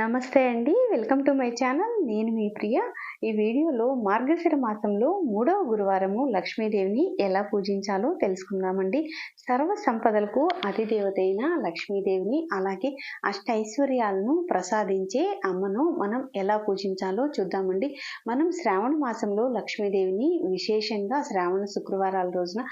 నమస్తే అండి. Welcome to my channel. నేను మీ ప్రియ. ఈ వీడియోలో మార్గశిర మాసంలో 3వ గురువారము లక్ష్మీదేవిని ఎలా పూజించాలో తెలుసుకుందామండి. సర్వ సంపదలకు అధిదేవత అయిన లక్ష్మీదేవిని, అలాగే అష్టైశ్వర్యాలను ప్రసాదించే అమ్మను మనం ఎలా పూజించాలో చూద్దామండి. మనం శ్రావణ మాసంలో లక్ష్మీదేవిని విశేషంగా శ్రావణ శుక్రవారాల రోజున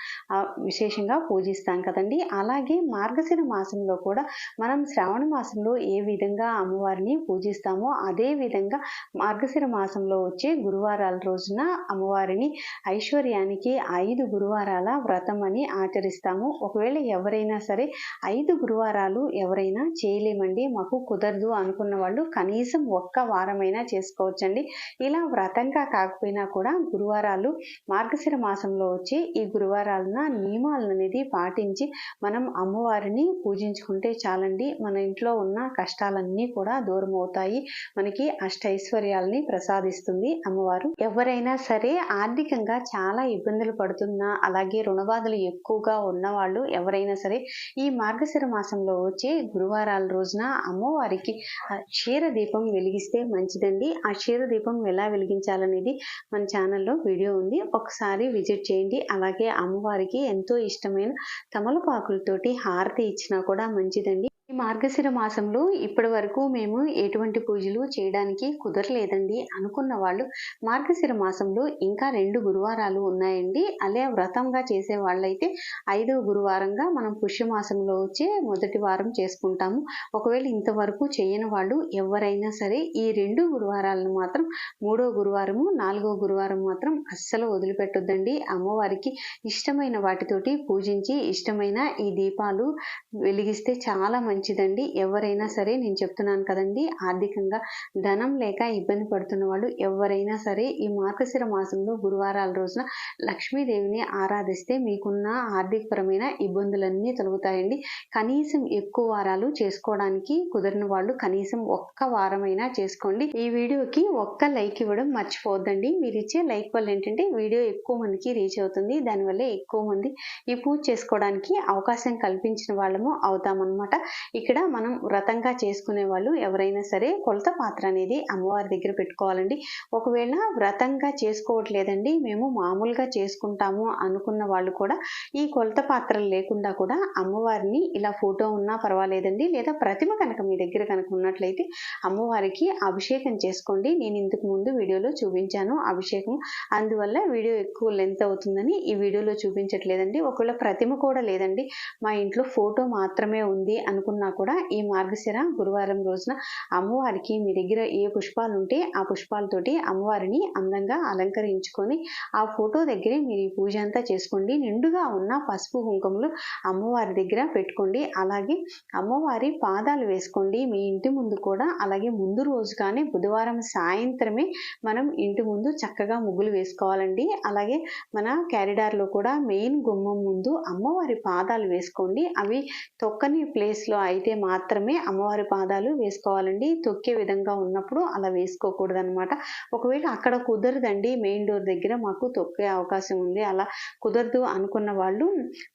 విశేషంగా పూజిస్తాం కదండి. అలాగే మార్గశిర మాసంలో కూడా మనం శ్రావణ మాసంలో ఏ విధంగా అమ్మవారిని పూజిస్తామో అదే విధంగా మార్గశిర మాసంలో వచ్చే గురువారాల రోజున అమ్మవారిని ఐశ్వర్యానికి 5 గురువారాల వ్రతం అని ఆచరిస్తాము. ఒకవేళ ఎవరైనా సరే 5 గురువారాలు ఎవరైనా చేయలేమండి, మాకు కుదరదు అనుకున్న వాళ్ళు కనీసం ఒక్క వారమైనా చేసుకోవచ్చండి. ఇలా వ్రతంగా కాకపోయినా కూడా గురువారాలు మార్గశిర మాసంలో వచ్చే ఈ గురువారాలన నియమాలను అనేది పాటించి మనం అమ్మవారిని పూజించుకుంటే చాలండి. మన ఇంట్లో ఉన్న కష్టాలన్నీ కూడా దూరం అవుతాయి. మనకి అష్టైశ్వర్యాలని ప్రసాదిస్తుంది అమ్మవారు. ఎవరైనా సరే ఆర్థికంగా చాలా ఇబ్బందులు పడుతున్నా, అలాగే రుణబాధలు ఎక్కువగా ఉన్నవాళ్ళు ఎవరైనా సరే ఈ మార్గశిర మాసంలో వచ్చే గురువారాల రోజున అమ్మవారికి క్షీర దీపం వెలిగిస్తే మంచిదండి. ఆ క్షీర దీపం ఎలా వెలిగించాలనేది మన ఛానల్లో వీడియో ఉంది, ఒకసారి విజిట్ చేయండి. అలాగే అమ్మవారికి ఎంతో ఇష్టమైన తమలపాకులతోటి హారతి ఇచ్చినా కూడా మంచిదండి. ఈ మార్గశిర మాసంలో ఇప్పటి వరకు మేము ఎటువంటి పూజలు చేయడానికి కుదరలేదండి అనుకున్న వాళ్ళు మార్గశిర మాసంలో ఇంకా 2 గురువారాలు ఉన్నాయండి. అలా వ్రతంగా చేసే వాళ్ళైతే 5వ గురువారంగా మనం పుష్యమాసంలో వచ్చే మొదటి వారం చేసుకుంటాము. ఒకవేళ ఇంతవరకు చేయని వాళ్ళు ఎవరైనా సరే ఈ 2 గురువారాలను మాత్రం 3వ గురువారము 4వ గురువారం మాత్రం అస్సలు వదిలిపెట్టొద్దండి. అమ్మవారికి ఇష్టమైన వాటితోటి పూజించి ఇష్టమైన ఈ దీపాలు వెలిగిస్తే చాలా మంచిదండి. ఎవరైనా సరే నేను చెప్తున్నాను కదండి, ఆర్థికంగా ధనం లేక ఇబ్బంది పడుతున్న వాళ్ళు ఎవరైనా సరే ఈ మార్గశిర మాసంలో గురువారాల రోజున లక్ష్మీదేవిని ఆరాధిస్తే మీకున్న ఆర్థికపరమైన ఇబ్బందులన్నీ తొలగుతాయండి. కనీసం ఎక్కువ వారాలు చేసుకోవడానికి కుదరని వాళ్ళు కనీసం ఒక్క వారమైనా చేసుకోండి. ఈ వీడియోకి ఒక్క లైక్ ఇవ్వడం మర్చిపోవద్దండి. మీరు ఇచ్చే లైక్ వల్ల ఏంటంటే వీడియో ఎక్కువ మందికి రీచ్ అవుతుంది, దానివల్ల ఎక్కువ మంది ఈ పూజ చేసుకోవడానికి అవకాశం కల్పించిన వాళ్ళము అవుతామన్నమాట. ఇక్కడ మనం వ్రతంగా చేసుకునే వాళ్ళు ఎవరైనా సరే కొలత పాత్ర అనేది అమ్మవారి దగ్గర పెట్టుకోవాలండి. ఒకవేళ వ్రతంగా చేసుకోవట్లేదండి, మేము మామూలుగా చేసుకుంటాము అనుకున్న వాళ్ళు కూడా ఈ కొలత పాత్రలు లేకుండా కూడా అమ్మవారిని ఇలా ఫోటో ఉన్నా పర్వాలేదండి, లేదా ప్రతిమ కనుక మీ దగ్గర కనుక ఉన్నట్లయితే అమ్మవారికి అభిషేకం చేసుకోండి. నేను ఇంతకు ముందు వీడియోలో చూపించాను అభిషేకం, అందువల్ల వీడియో ఎక్కువ లెంత్ అవుతుందని ఈ వీడియోలో చూపించట్లేదండి. ఒకవేళ ప్రతిమ కూడా లేదండి, మా ఇంట్లో ఫోటో మాత్రమే ఉంది అనుకున్నా కూడా ఈ మార్గశిర గురువారం రోజున అమ్మవారికి మీ దగ్గర ఏ పుష్పాలు ఉంటే ఆ పుష్పాలతోటి అమ్మవారిని అందంగా అలంకరించుకొని ఆ ఫోటో దగ్గరే మీరు ఈ పూజ అంతా చేసుకోండి. నిండుగా ఉన్న పసుపు కుంకుమలు అమ్మవారి దగ్గర పెట్టుకోండి. అలాగే అమ్మవారి పాదాలు వేసుకోండి మీ ఇంటి ముందు కూడా. అలాగే ముందు రోజు కానీ బుధవారం సాయంత్రమే మనం ఇంటి ముందు చక్కగా ముగ్గులు వేసుకోవాలండి. అలాగే మన క్యారిడార్లో కూడా మెయిన్ గుమ్మం ముందు అమ్మవారి పాదాలు వేసుకోండి. అవి తొక్కని ప్లేస్లో అయితే మాత్రమే అమ్మవారి పాదాలు వేసుకోవాలండి. తొక్కే విధంగా ఉన్నప్పుడు అలా వేసుకోకూడదు అనమాట. ఒకవేళ అక్కడ కుదరదండి, మెయిన్ డోర్ దగ్గర మాకు తొక్కే అవకాశం ఉంది, అలా కుదరదు అనుకున్న వాళ్ళు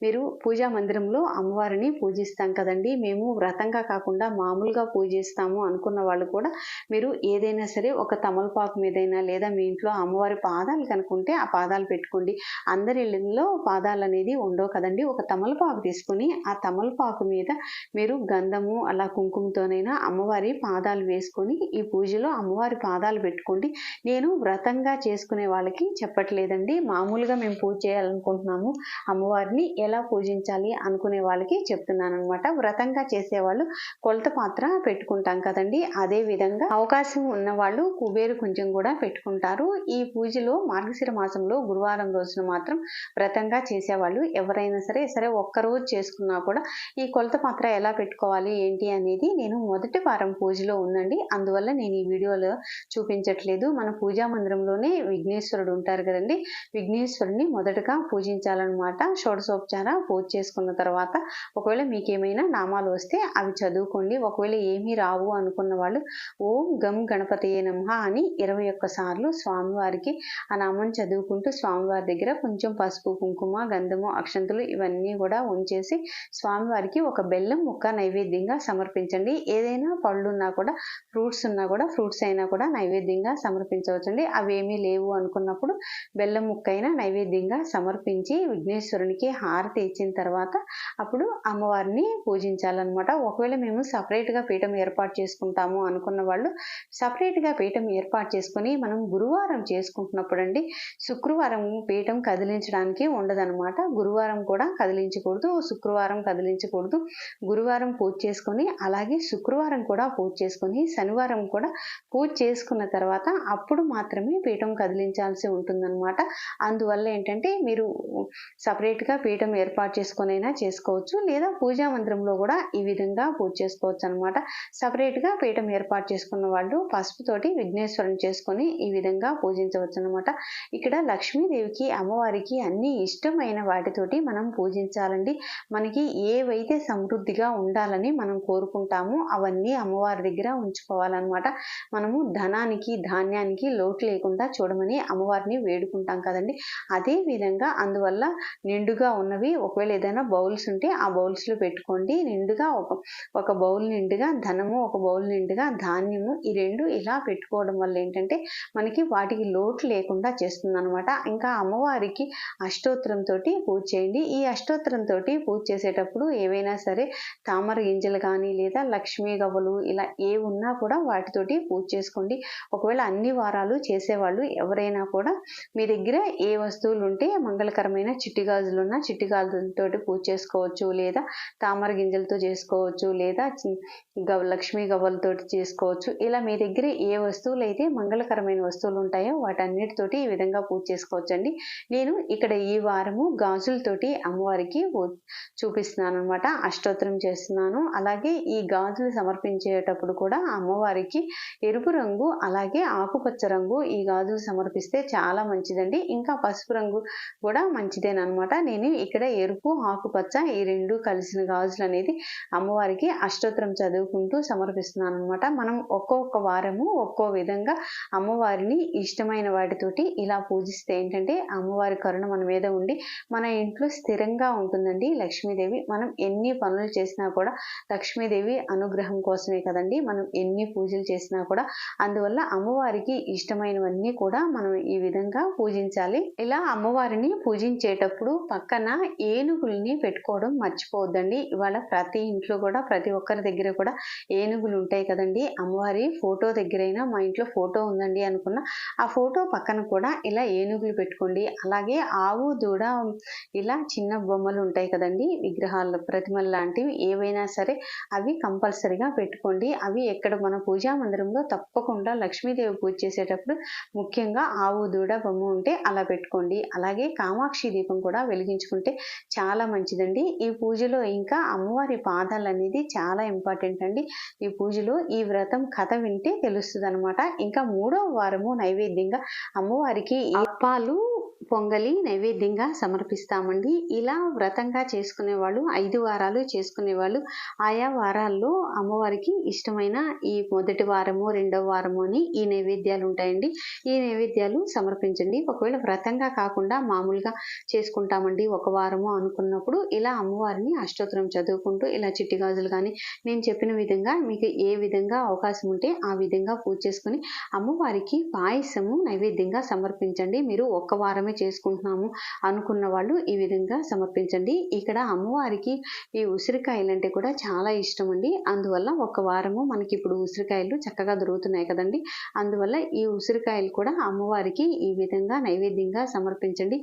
మీరు పూజా మందిరంలో అమ్మవారిని పూజిస్తాం కదండి, మేము వ్రతంగా కాకుండా మామూలుగా పూజిస్తాము అనుకున్న వాళ్ళు కూడా మీరు ఏదైనా సరే ఒక తమలపాకు మీదైనా లేదా మీ ఇంట్లో అమ్మవారి పాదాలు కనుకుంటే ఆ పాదాలు పెట్టుకోండి. అందరి ఇళ్ళల్లో పాదాలు అనేది ఉండవు కదండి. ఒక తమలపాకు తీసుకుని ఆ తమలపాకు మీద మీరు గంధము అలా కుంకుమతోనైనా అమ్మవారి పాదాలు వేసుకొని ఈ పూజలో అమ్మవారి పాదాలు పెట్టుకోండి. నేను వ్రతంగా చేసుకునే వాళ్ళకి చెప్పట్లేదండి, మామూలుగా మేము పూజ చేయాలనుకుంటున్నాము అమ్మవారిని ఎలా పూజించాలి అనుకునే వాళ్ళకి చెప్తున్నాను అనమాట. వ్రతంగా చేసేవాళ్ళు కొలత పాత్ర పెట్టుకుంటాం కదండి, అదే విధంగా అవకాశం ఉన్న వాళ్ళు కుబేరు కొంచెం కూడా పెట్టుకుంటారు. ఈ పూజలో మార్గశిర మాసంలో గురువారం రోజున మాత్రం వ్రతంగా చేసేవాళ్ళు ఎవరైనా సరే ఒక్కరోజు చేసుకున్నా కూడా ఈ కొలత పాత్ర ఎలా పెట్టుకోవాలి ఏంటి అనేది నేను మొదటి వారం పూజలో ఉందండి, అందువల్ల నేను ఈ వీడియోలో చూపించట్లేదు. మన పూజా మందిరంలోనే విఘ్నేశ్వరుడు ఉంటారు కదండి, విఘ్నేశ్వరుని మొదటగా పూజించాలన్నమాట. షోడశోపచార పూజ చేసుకున్న తర్వాత ఒకవేళ మీకు ఏమైనా నామాలు వస్తే అవి చదువుకోండి. ఒకవేళ ఏమీ రావు అనుకున్న వాళ్ళు ఓం గం గణపతయే నమః అని 21 సార్లు స్వామివారికి ఆ నామం చదువుకుంటూ స్వామివారి దగ్గర కొంచెం పసుపు కుంకుమ గంధము అక్షంతులు ఇవన్నీ కూడా ఉంచేసి స్వామివారికి ఒక బెల్లం ముక్క నైవేద్యంగా సమర్పించండి. ఏదైనా పళ్ళు ఉన్నా కూడా, ఫ్రూట్స్ ఉన్నా కూడా, ఫ్రూట్స్ అయినా కూడా నైవేద్యంగా సమర్పించవచ్చండి. అవేమీ లేవు అనుకున్నప్పుడు బెల్లం ముక్కైనా నైవేద్యంగా సమర్పించి విఘ్నేశ్వరునికి హారతి ఇచ్చిన తర్వాత అప్పుడు అమ్మవారిని పూజించాలన్నమాట. ఒకవేళ మేము సపరేట్గా పీఠం ఏర్పాటు చేసుకుంటాము అనుకున్న వాళ్ళు సపరేట్గా పీఠం ఏర్పాటు చేసుకుని మనం గురువారం చేసుకుంటున్నప్పుడు అండి, శుక్రవారం పీఠం కదిలించడానికి ఉండదన్నమాట. గురువారం కూడా కదిలించకూడదు, శుక్రవారం కదిలించకూడదు. గురువారం పూజ చేసుకొని అలాగే శుక్రవారం కూడా పూజ చేసుకొని శనివారం కూడా పూజ చేసుకున్న తర్వాత అప్పుడు మాత్రమే పీఠం కదిలించాల్సి ఉంటుందన్నమాట. అందువల్ల ఏంటంటే మీరు సపరేట్గా పీఠం ఏర్పాటు చేసుకొనైనా చేసుకోవచ్చు, లేదా పూజా మందిరంలో కూడా ఈ విధంగా పూజ చేసుకోవచ్చు అనమాట. సపరేట్గా పీఠం ఏర్పాటు చేసుకున్న వాళ్ళు పసుపుతోటి విఘ్నేశ్వరుని చేసుకొని ఈ విధంగా పూజించవచ్చు అనమాట. ఇక్కడ లక్ష్మీదేవికి అమ్మవారికి అన్ని ఇష్టమైన వాటితోటి మనం పూజించాలండి. మనకి ఏవైతే సమృద్ధిగా ఉండాలని మనం కోరుకుంటామో అవన్నీ అమ్మవారి దగ్గర ఉంచుకోవాలన్నమాట. మనము ధనానికి ధాన్యానికి లోటు లేకుండా చూడమని అమ్మవారిని వేడుకుంటాం కదండి. అదే విధంగా అందువల్ల నిండుగా ఉన్నవి ఒకవేళ ఏదైనా బౌల్స్ ఉంటే ఆ బౌల్స్లో పెట్టుకోండి. నిండుగా ఒక బౌల్ నిండుగా ధనము, ఒక బౌల్ నిండుగా ధాన్యము, ఈ రెండు ఇలా పెట్టుకోవడం వల్ల ఏంటంటే మనకి వాటికి లోటు లేకుండా చేస్తుంది అనమాట. ఇంకా అమ్మవారికి అష్టోత్తరంతో పూజ చేయండి. ఈ అష్టోత్తరంతో పూజ చేసేటప్పుడు ఏవైనా సరే తామర గింజలు కానీ లేదా లక్ష్మీ గవ్వలు ఇలా ఏ ఉన్నా కూడా వాటితోటి పూజ చేసుకోండి. ఒకవేళ అన్ని వారాలు చేసేవాళ్ళు ఎవరైనా కూడా మీ దగ్గర ఏ వస్తువులు ఉంటే మంగళకరమైన చిట్టి గాజులు ఉన్న చిట్టి గాజులతో పూజ చేసుకోవచ్చు, లేదా తామర గింజలతో చేసుకోవచ్చు, లేదా లక్ష్మీ గవ్వలతో చేసుకోవచ్చు. ఇలా మీ దగ్గర ఏ వస్తువులు అయితే మంగళకరమైన వస్తువులు ఉంటాయో వాటన్నిటితోటి ఈ విధంగా పూజ చేసుకోవచ్చు అండి. నేను ఇక్కడ ఈ వారము గాజులతోటి అమ్మవారికి చూపిస్తున్నాను అనమాట. అష్టోత్తరం చేస్తున్నాను. అలాగే ఈ గాజులు సమర్పించేటప్పుడు కూడా అమ్మవారికి ఎరుపు రంగు అలాగే ఆకుపచ్చ రంగు ఈ గాజులు సమర్పిస్తే చాలా మంచిదండి. ఇంకా పసుపు రంగు కూడా మంచిదేనమాట. నేను ఇక్కడ ఎరుపు ఆకుపచ్చ ఈ రెండు కలిసిన గాజులు అనేది అమ్మవారికి అష్టోత్తరం చదువుకుంటూ సమర్పిస్తున్నాను అనమాట. మనం ఒక్కొక్క వారము ఒక్కో విధంగా అమ్మవారిని ఇష్టమైన వాటితోటి ఇలా పూజిస్తే ఏంటంటే అమ్మవారి కరుణ మన మీద ఉండి మన ఇంట్లో స్థిరంగా ఉంటుందండి లక్ష్మీదేవి. మనం ఎన్ని పనులు చేసినా కూడా లక్ష్మీదేవి అనుగ్రహం కోసమే కదండి మనం ఎన్ని పూజలు చేసినా కూడా. అందువల్ల అమ్మవారికి ఇష్టమైనవన్నీ కూడా మనం ఈ విధంగా పూజించాలి. ఇలా అమ్మవారిని పూజించేటప్పుడు పక్కన ఏనుగుల్ని పెట్టుకోవడం మర్చిపోవద్దండి. ఇవాళ ప్రతి ఇంట్లో కూడా ప్రతి ఒక్కరి దగ్గర కూడా ఏనుగులు ఉంటాయి కదండి. అమ్మవారి ఫోటో దగ్గరైనా మా ఇంట్లో ఫోటో ఉందండి అనుకున్న ఆ ఫోటో పక్కన కూడా ఇలా ఏనుగులు పెట్టుకోండి. అలాగే ఆవు దూడ ఇలా చిన్న బొమ్మలు ఉంటాయి కదండి, విగ్రహాలు ప్రతిమలు లాంటివి ఏవైనా సరే అవి కంపల్సరిగా పెట్టుకోండి. అవి ఎక్కడ మన పూజా మందిరంలో తప్పకుండా లక్ష్మీదేవి పూజ చేసేటప్పుడు ముఖ్యంగా ఆవు దూడ బొమ్మ ఉంటే అలా పెట్టుకోండి. అలాగే కామాక్షి దీపం కూడా వెలిగించుకుంటే చాలా మంచిదండి ఈ పూజలో. ఇంకా అమ్మవారి పాదాలు అనేది చాలా ఇంపార్టెంట్ అండి ఈ పూజలో. ఈ వ్రతం కథ వింటే తెలుస్తుంది అనమాట. ఇంకా 3వ వారము నైవేద్యంగా అమ్మవారికి అప్పాలు పొంగలి నైవేద్యంగా సమర్పిస్తామండి. ఇలా వ్రతంగా చేసుకునే వాళ్ళు 5 వారాలు చేసుకునే వాళ్ళు ఆయా వారాల్లో అమ్మవారికి ఇష్టమైన ఈ మొదటి వారము 2వ వారము అని ఈ నైవేద్యాలు ఉంటాయండి. ఈ నైవేద్యాలు సమర్పించండి. ఒకవేళ వ్రతంగా కాకుండా మామూలుగా చేసుకుంటామండి ఒక వారము అనుకున్నప్పుడు ఇలా అమ్మవారిని అష్టోత్తరం చదువుకుంటూ ఇలా చిట్టి గాజులు కానీ నేను చెప్పిన విధంగా మీకు ఏ విధంగా అవకాశం ఉంటే ఆ విధంగా పూజ చేసుకుని అమ్మవారికి పాయసము నైవేద్యంగా సమర్పించండి. మీరు ఒక్క వారమే చేసుకుంటున్నాము అనుకున్న వాళ్ళు ఈ విధంగా సమర్పించండి. ఇక్కడ అమ్మవారికి ఈ ఉసిరికాయలు అంటే కూడా చాలా ఇష్టం అండి. అందువల్ల ఒక వారము మనకి ఇప్పుడు ఉసిరికాయలు చక్కగా దొరుకుతున్నాయి కదండి. అందువల్ల ఈ ఉసిరికాయలు కూడా అమ్మవారికి ఈ విధంగా నైవేద్యంగా సమర్పించండి.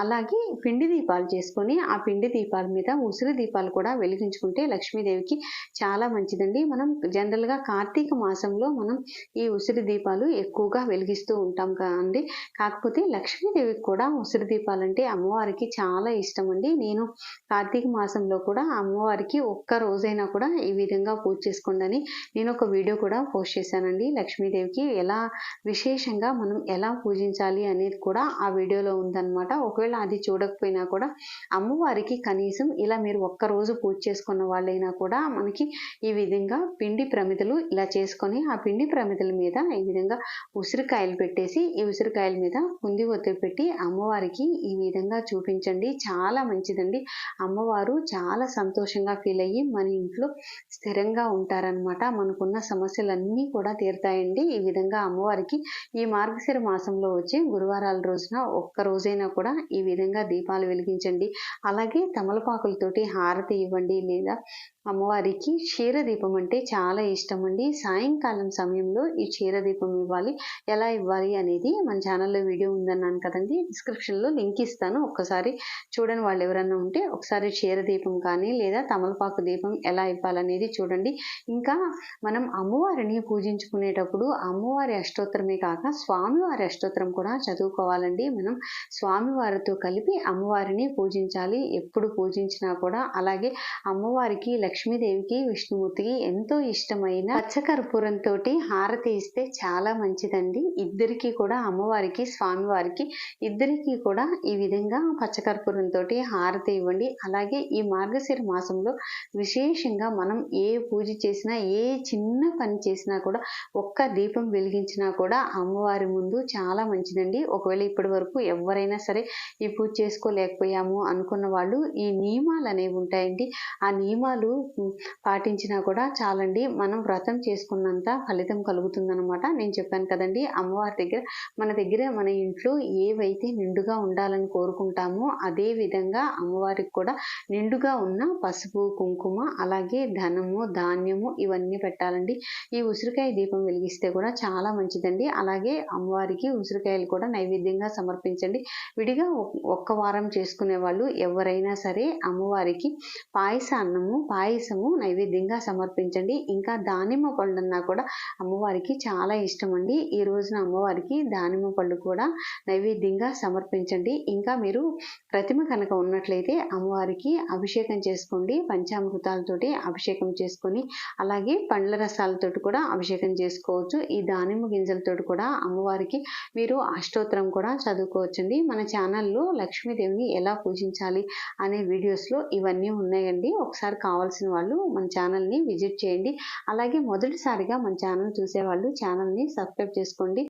అలాగే పిండి దీపాలు చేసుకొని ఆ పిండి దీపాల మీద ఉసిరి దీపాలు కూడా వెలిగించుకుంటే లక్ష్మీదేవికి చాలా మంచిదండి. మనం జనరల్గా కార్తీక మాసంలో మనం ఈ ఉసిరి దీపాలు ఎక్కువగా వెలిగిస్తూ ఉంటాం కదండి. కాకపోతే లక్ష్మీదేవికి కూడా ఉసిరి దీపాలంటే అమ్మవారికి చాలా ఇష్టం అండి. నేను కార్తీక మాసంలో కూడా అమ్మవారికి ఒక్క రోజైనా కూడా ఈ విధంగా పూజ చేసుకోండి అని నేను ఒక వీడియో కూడా పోస్ట్ చేశానండి. లక్ష్మీదేవికి ఎలా విశేషంగా మనం ఎలా పూజించాలి అనేది కూడా ఆ వీడియోలో ఉందన్నమాట. ఒకవేళ అది చూడకపోయినా కూడా అమ్మవారికి కనీసం ఇలా మీరు ఒక్క రోజు పూజ చేసుకున్న వాళ్ళైనా కూడా మనకి ఈ విధంగా పిండి ప్రమిదలు ఇలా చేసుకొని ఆ పిండి ప్రమిదల మీద ఈ విధంగా ఉసిరికాయలు పెట్టేసి ఈ ఉసిరికాయల మీద కుంది ఒత్తులు పెట్టి అమ్మవారికి ఈ విధంగా చూపించండి, చాలా మంచిదండి. అమ్మవారు చాలా సంతోషంగా ఫీల్ అయ్యి మన ఇంట్లో స్థిరంగా ఉంటారనమాట. మనకున్న సమస్యలన్నీ కూడా తీరుతాయండి. ఈ విధంగా అమ్మవారికి ఈ మార్గశిర మాసంలో వచ్చే గురువారాల రోజున ఒక్క రోజైనా కూడా ఈ విధంగా దీపాలు వెలిగించండి. అలాగే తమలపాకులతోటి హారతి ఇవ్వండి, లేదా అమ్మవారికి క్షీరదీపం అంటే చాలా ఇష్టం అండి. సాయంకాలం సమయంలో ఈ క్షీరదీపం ఇవ్వాలి. ఎలా ఇవ్వాలి అనేది మన ఛానల్లో వీడియో ఉందన్నాను కదండి, డిస్క్రిప్షన్లో లింక్ ఇస్తాను. ఒక్కసారి చూడని వాళ్ళు ఎవరన్నా ఉంటే ఒకసారి క్షీరదీపం కానీ లేదా తమలపాకు దీపం ఎలా ఇవ్వాలనేది చూడండి. ఇంకా మనం అమ్మవారిని పూజించుకునేటప్పుడు అమ్మవారి అష్టోత్తరమే కాక స్వామివారి అష్టోత్తరం కూడా చదువుకోవాలండి. మనం స్వామివారితో కలిపి అమ్మవారిని పూజించాలి ఎప్పుడు పూజించినా కూడా. అలాగే అమ్మవారికి, లక్ష్మీదేవికి, విష్ణుమూర్తికి ఎంతో ఇష్టమైన పచ్చకర్పూరంతో హారతి ఇస్తే చాలా మంచిదండి. ఇద్దరికి కూడా, అమ్మవారికి, స్వామివారికి ఇద్దరికి కూడా ఈ విధంగా పచ్చకర్పూరంతో హారతి ఇవ్వండి. అలాగే ఈ మార్గశిర మాసంలో విశేషంగా మనం ఏ పూజ చేసినా, ఏ చిన్న పని చేసినా కూడా, ఒక్క దీపం వెలిగించినా కూడా అమ్మవారి ముందు చాలా మంచిదండి. ఒకవేళ ఇప్పటి వరకు ఎవరైనా సరే ఈ పూజ చేసుకోలేకపోయాము అనుకున్న వాళ్ళు ఈ నియమాలు అనేవి ఉంటాయండి. ఆ నియమాలు పాటించినా కూడా చాలండి. మనం వ్రతం చేసుకున్నంత ఫలితం కలుగుతుందన్నమాట. నేను చెప్పాను కదండి, అమ్మవారి దగ్గర మన ఇంట్లో ఏవైతే నిండుగా ఉండాలని కోరుకుంటామో అదే విధంగా అమ్మవారికి కూడా నిండుగా ఉన్న పసుపు, కుంకుమ, అలాగే ధనము, ధాన్యము ఇవన్నీ పెట్టాలండి. ఈ ఉసిరికాయ దీపం వెలిగిస్తే కూడా చాలా మంచిదండి. అలాగే అమ్మవారికి ఉసిరికాయలు కూడా నైవేద్యంగా సమర్పించండి. విడిగా ఒక్క వారం చేసుకునే వాళ్ళు ఎవరైనా సరే అమ్మవారికి పాయసము నైవేద్యంగా సమర్పించండి. ఇంకా దానిమ్మ పళ్ళన్నా కూడా అమ్మవారికి చాలా ఇష్టం అండి. ఈ రోజున అమ్మవారికి దానిమ్మ పళ్ళు కూడా నైవేద్యంగా సమర్పించండి. ఇంకా మీరు ప్రతిమ కనుక ఉన్నట్లయితే అమ్మవారికి అభిషేకం చేసుకోండి. పంచామృతాలతోటి అభిషేకం చేసుకొని, అలాగే పండ్ల రసాలతోటి కూడా అభిషేకం చేసుకోవచ్చు. ఈ దానిమ్మ గింజలతోటి కూడా అమ్మవారికి మీరు అష్టోత్తరం కూడా చదువుకోవచ్చండి. మన ఛానల్లో లక్ష్మీదేవిని ఎలా పూజించాలి అనే వీడియోస్లో ఇవన్నీ ఉన్నాయండి. ఒకసారి కావాల్సిన వాళ్ళు మన ఛానల్ని విజిట్ చేయండి. అలాగే మొదటిసారిగా మన ఛానల్ చూసేవాళ్ళు ఛానల్ని సబ్స్క్రైబ్ చేసుకోండి.